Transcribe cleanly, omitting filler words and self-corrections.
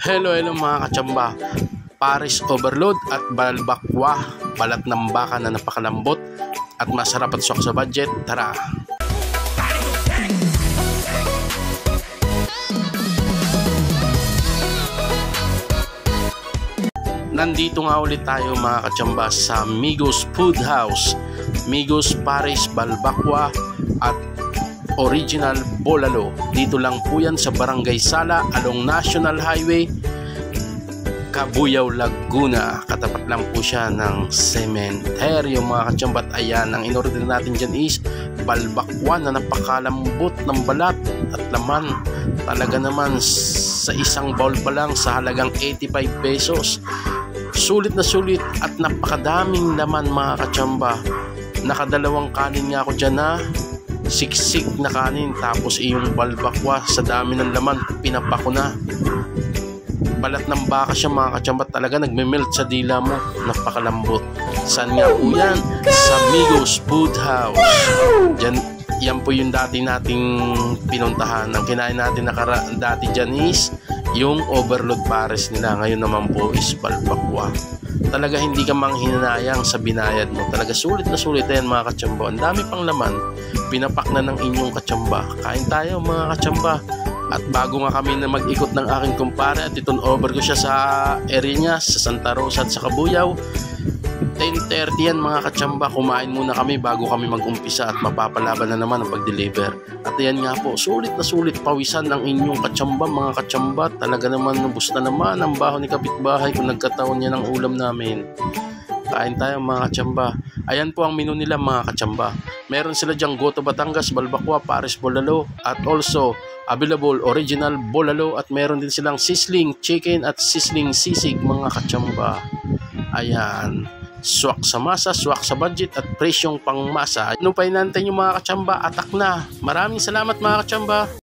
Hello mga kachamba. Paris overload at balbakwa, balat ng baka na napakalambot at masarap at swak sa budget. Tara! Nandito nga ulit tayo mga kachamba sa Migos Food House. Migos Paris Balbakwa at Original Bolalo. Dito lang po yan sa Barangay Sala along National Highway, Cabuyao, Laguna. Katapat lang po siya ng sementeryo mga kachamba. At ayan, ang in-order natin dyan is balbakwa na napakalambot ng balat at laman. Talaga naman sa isang bowl pa lang sa halagang 85 pesos. Sulit na sulit at napakadaming laman mga kachamba. Nakadalawang kanin nga ako dyan na siksik na kanin, tapos yung balbakwa sa dami ng laman pinapako na. Balat ng baka siya mga kachamba, talaga nagme-melt sa dila mo, napakalambot. Saan nga po yan? Sa Migos Food House. Diyan, yan po yung dati nating pinuntahan. Ang kinain natin dati dyan is yung overload pares nila. Ngayon naman po is balbakwa. Talaga hindi ka manghinayang sa binayad mo. Talaga sulit na sulit yan mga kachamba. Ang dami pang laman, pinapak na ng inyong kachamba. Kain tayo mga kachamba. At bago nga kami na mag-ikot ng aking kumpare at iton over ko siya sa area niya sa Santa Rosa at sa Cabuyao, 10:30 yan mga kachamba. Kumain muna kami bago kami mag-umpisa at mapapalaban na naman ang pag-deliver. At yan nga po, sulit na sulit pawisan ng inyong kachamba mga kachamba. Talaga naman, nubos na naman ang baho ni kapitbahay kung nagkataon niya ng ulam namin. Kain tayo mga kachamba. Ayan po ang menu nila mga kachamba. Meron sila dyang Goto Batangas, Balbakwa, Paris Bolalo at also available Original Bolalo, at meron din silang sizzling chicken at sizzling sisig mga kachamba. Ayan, swak sa masa, swak sa budget at presyong pangmasa. Ano pa inantay nyo mga kachamba? Atak na! Maraming salamat mga kachamba!